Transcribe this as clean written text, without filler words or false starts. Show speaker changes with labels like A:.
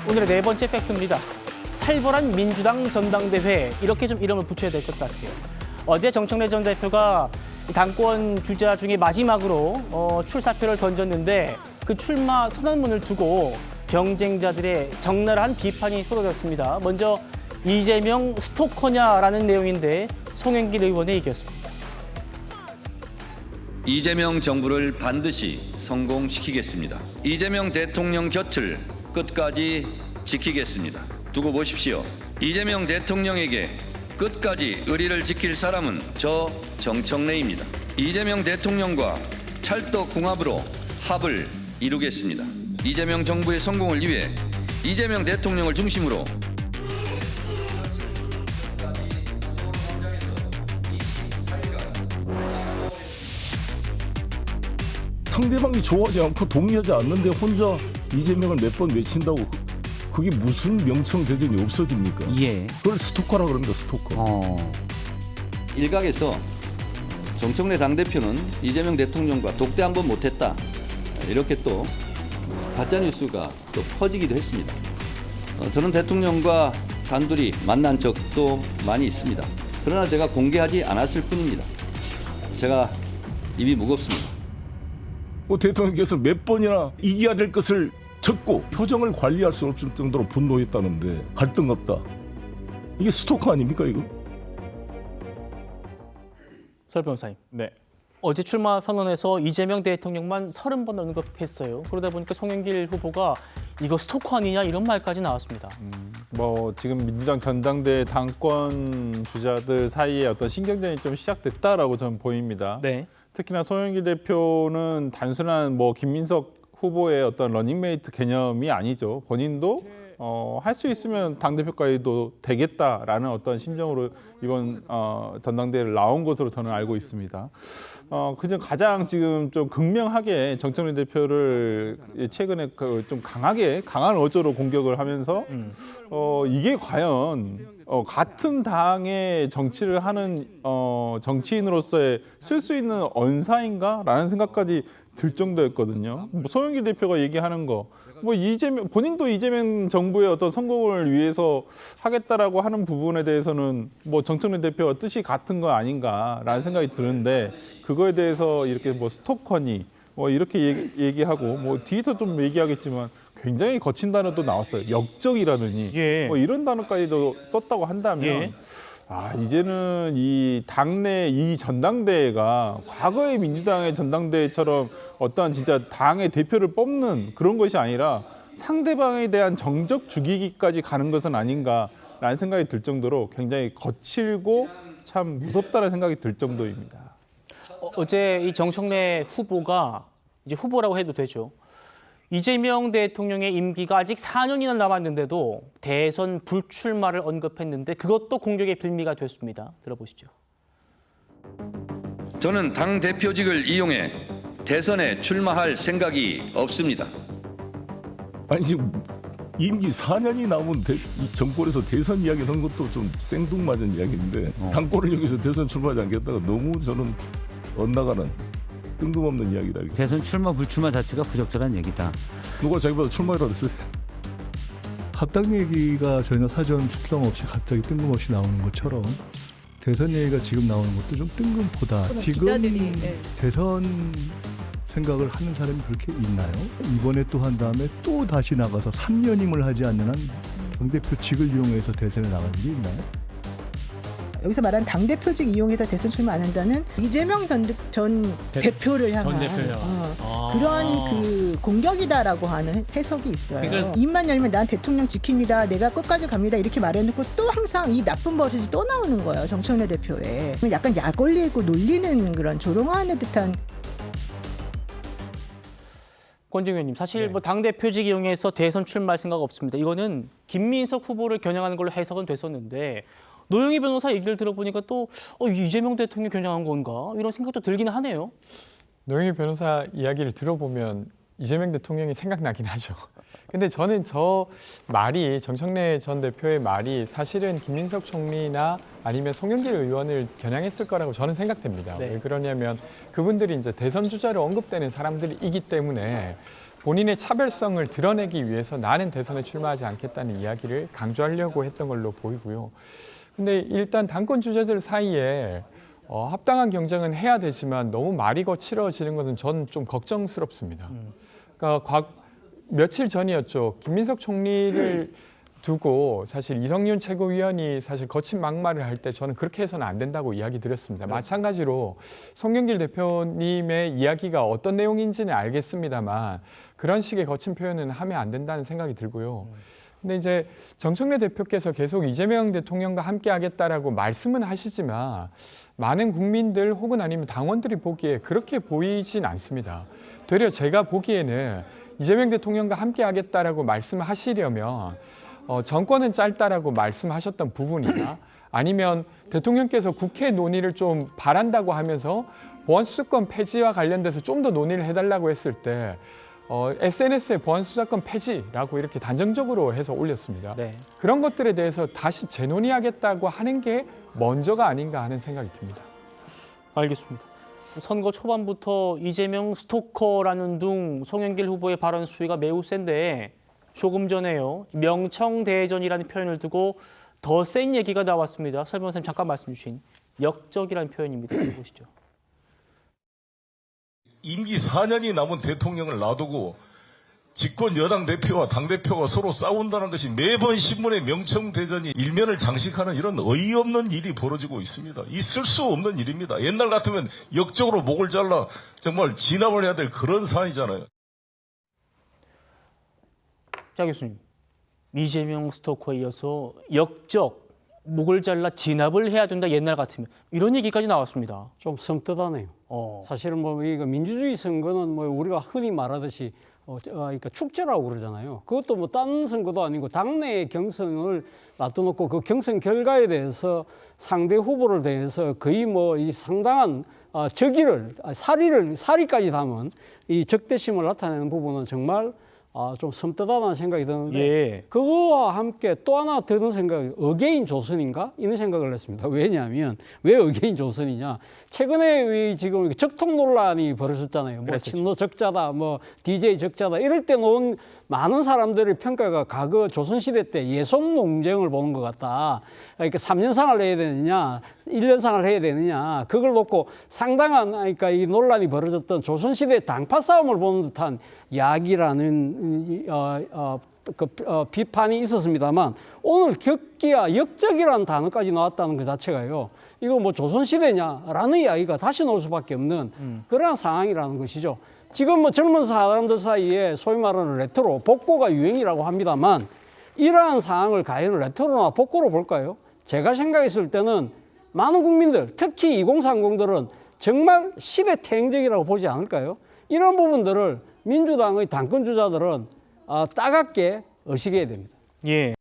A: 오늘의 네 번째 팩트입니다. 살벌한 민주당 전당대회, 이렇게 좀 이름을 붙여야 될 것 같아요. 어제 정청래 전 대표가 당권 주자 중에 마지막으로 출사표를 던졌는데 그 출마 선언문을 두고 경쟁자들의 적나라한 비판이 쏟아졌습니다. 먼저 이재명 스토커냐라는 내용인데 송영길 의원의 얘기였습니다.
B: 이재명 정부를 반드시 성공시키겠습니다. 이재명 대통령 곁을 끝까지 지키겠습니다. 두고 보십시오. 이재명 대통령에게 끝까지 의리를 지킬 사람은 저 정청래입니다. 이재명 대통령과 찰떡궁합으로 합을 이루겠습니다. 이재명 정부의 성공을 위해 이재명 대통령을 중심으로
C: 상대방이 좋아하지 않고 동의하지 않는데 혼자 이재명을 몇 번 외친다고 그게 무슨 명청 대전이 없어집니까?
D: 예.
C: 그걸 스토커라 그럽니다. 스토커.
B: 일각에서 정청래 당대표는 이재명 대통령과 독대 한 번 못했다, 이렇게 또 가짜뉴스가 또 퍼지기도 했습니다. 저는 대통령과 단둘이 만난 적도 많이 있습니다. 그러나 제가 공개하지 않았을 뿐입니다. 제가 입이 무겁습니다.
C: 대통령께서 몇 번이나 이겨야 될 것을 적고 표정을 관리할 수 없을 정도로 분노했다는데 갈등 없다. 이게 스토커 아닙니까 이거?
A: 설 변호사님.
D: 네.
A: 어제 출마 선언에서 이재명 대통령만 30번 언급했어요. 그러다 보니까 송영길 후보가 이거 스토커 아니냐 이런 말까지 나왔습니다.
D: 지금 민주당 전당대 당권 주자들 사이에 어떤 신경전이 좀 시작됐다라고 저는 보입니다.
A: 네.
D: 특히나 송영길 대표는 단순한 김민석 후보의 어떤 러닝메이트 개념이 아니죠. 본인도 할 수 있으면 당대표까지도 되겠다라는 어떤 심정으로 이번 전당대회를 나온 것으로 저는 알고 있습니다. 그중 가장 지금 좀 극명하게 정청래 대표를 최근에 좀 강한 어조로 공격을 하면서 이게 과연 같은 당의 정치를 하는 정치인으로서의 쓸 수 있는 언사인가라는 생각까지 들 정도였거든요. 송영길 대표가 얘기하는 거, 본인도 이재명 정부의 어떤 성공을 위해서 하겠다라고 하는 부분에 대해서는 정청래 대표와 뜻이 같은 거 아닌가라는 생각이 드는데, 그거에 대해서 이렇게 스토커니 이렇게 얘기하고 뒤에서 좀 얘기하겠지만 굉장히 거친 단어도 나왔어요. 역적이라느니 이런 단어까지도 썼다고 한다면 이제는 이 당내 이 전당대회가 과거의 민주당의 전당대회처럼 어떠한 진짜 당의 대표를 뽑는 그런 것이 아니라 상대방에 대한 정적 죽이기까지 가는 것은 아닌가라는 생각이 들 정도로 굉장히 거칠고 참 무섭다는 생각이 들 정도입니다.
A: 어제 이 정청래 후보가 이제 후보라고 해도 되죠. 이재명 대통령의 임기가 아직 4년이나 남았는데도 대선 불출마를 언급했는데 그것도 공격의 빌미가 됐습니다. 들어보시죠.
B: 저는 당 대표직을 이용해 대선에 출마할 생각이 없습니다.
C: 아니 지금 임기 4년이 남은 이 정권에서 대선 이야기를 하는 것도 좀 생뚱맞은 이야기인데 당권을 여기서 대선 출마하지 않겠다가 너무 저는 엇나가는 뜬금없는 이야기다.
E: 대선 출마 불출마 자체가 부적절한 얘기다.
C: 누가 자기보다 출마해라 그랬어요?
F: 합당 얘기가 전혀 사전 출동 없이 갑자기 뜬금없이 나오는 것처럼 대선 얘기가 지금 나오는 것도 좀 뜬금포다. 지금 기자들이, 대선 생각을 하는 사람이 그렇게 있나요? 이번에 또 한 다음에 또 다시 나가서 3년임을 하지 않는 한 당대표직을 이용해서 대선에 나갈 일이 있나요?
G: 여기서 말한 당대표직 이용해서 대선 출마 안 한다는 이재명 전 대표를 향한 그런 그 공격이다라고 하는 해석이 있어요. 그러니까 입만 열면 난 대통령 지킵니다. 내가 끝까지 갑니다. 이렇게 말해놓고 또 항상 이 나쁜 버릇이 또 나오는 거예요. 정청래 대표에. 약간 약 올리고 놀리는 그런 조롱하는 듯한.
A: 권지웅 의원님, 사실 당대표직 이용해서 대선 출마할 생각 없습니다. 이거는 김민석 후보를 겨냥하는 걸로 해석은 됐었는데 노영희 변호사 얘기를 들어보니까 또 이재명 대통령이 겨냥한 건가 이런 생각도 들기는 하네요.
H: 노영희 변호사 이야기를 들어보면 이재명 대통령이 생각나긴 하죠. 근데 저는 저 말이, 정청래 전 대표의 말이 사실은 김민석 총리나 아니면 송영길 의원을 겨냥했을 거라고 저는 생각됩니다. 왜 그러냐면 그분들이 이제 대선 주자로 언급되는 사람들이기 때문에 본인의 차별성을 드러내기 위해서 나는 대선에 출마하지 않겠다는 이야기를 강조하려고 했던 걸로 보이고요. 근데 일단 당권 주자들 사이에 합당한 경쟁은 해야 되지만 너무 말이 거칠어지는 것은 저는 좀 걱정스럽습니다. 그러니까 며칠 전이었죠. 김민석 총리를 두고 사실 이성윤 최고위원이 사실 거친 막말을 할 때 저는 그렇게 해서는 안 된다고 이야기 드렸습니다. 마찬가지로 송영길 대표님의 이야기가 어떤 내용인지는 알겠습니다만 그런 식의 거친 표현은 하면 안 된다는 생각이 들고요. 근데 이제 정청래 대표께서 계속 이재명 대통령과 함께 하겠다라고 말씀은 하시지만 많은 국민들 혹은 아니면 당원들이 보기에 그렇게 보이진 않습니다. 되려 제가 보기에는 이재명 대통령과 함께 하겠다라고 말씀하시려면 정권은 짧다라고 말씀하셨던 부분이나 아니면 대통령께서 국회 논의를 좀 바란다고 하면서 보안수사권 폐지와 관련돼서 좀 더 논의를 해달라고 했을 때 SNS에 보안수사권 폐지라고 이렇게 단정적으로 해서 올렸습니다.
A: 네.
H: 그런 것들에 대해서 다시 재논의하겠다고 하는 게 먼저가 아닌가 하는 생각이 듭니다.
A: 알겠습니다. 선거 초반부터 이재명 스토커라는 둥 송영길 후보의 발언 수위가 매우 센데 조금 전에요. 명청대전이라는 표현을 두고 더 센 얘기가 나왔습니다. 설 변호사님 잠깐 말씀 주신 역적이라는 표현입니다. 보시죠.
C: 임기 4년이 남은 대통령을 놔두고 집권 여당 대표와 당대표가 서로 싸운다는 것이 매번 신문의 명청대전이 일면을 장식하는 이런 어이없는 일이 벌어지고 있습니다. 있을 수 없는 일입니다. 옛날 같으면 역적으로 목을 잘라 정말 진압을 해야 될 그런 사안이잖아요.
A: 자 교수님, 이재명 스토커에 이어서 역적, 목을 잘라 진압을 해야 된다 옛날 같으면 이런 얘기까지 나왔습니다.
I: 좀 섬뜩하네요. 사실은 뭐 이거 민주주의 선거는 뭐 우리가 흔히 말하듯이 그러니까 축제라고 그러잖아요. 그것도 뭐 딴 선거도 아니고 당내의 경선을 놔둬놓고 그 경선 결과에 대해서 상대 후보를 대해서 거의 뭐 이 상당한 사리까지 담은 이 적대심을 나타내는 부분은 정말 좀 섬뜩하다는 생각이 드는데
A: 예.
I: 그거와 함께 또 하나 드는 생각이 어게인 조선인가? 이런 생각을 했습니다. 왜냐하면 왜 어게인 조선이냐? 최근에 지금 적통 논란이 벌어졌잖아요. 뭐 친노 적자다, 뭐 DJ 적자다 이럴 때 놓은 많은 사람들의 평가가 과거 조선시대 때 예속 논쟁을 보는 것 같다. 그러니까 3년상을 해야 되느냐, 1년상을 해야 되느냐 그걸 놓고 상당한 그러니까 이 논란이 벌어졌던 조선시대 당파 싸움을 보는 듯한 야기라는 비판이 있었습니다만 오늘 격기야 역적이라는 단어까지 나왔다는 것 자체가요. 이거 뭐 조선시대냐라는 이야기가 다시 나올 수밖에 없는 그러한 상황이라는 것이죠. 지금 뭐 젊은 사람들 사이에 소위 말하는 레트로, 복고가 유행이라고 합니다만 이러한 상황을 과연 레트로나 복고로 볼까요? 제가 생각했을 때는 많은 국민들, 특히 2030들은 정말 시대 퇴행적이라고 보지 않을까요? 이런 부분들을 민주당의 당권 주자들은 따갑게 의식해야 됩니다.
A: 예.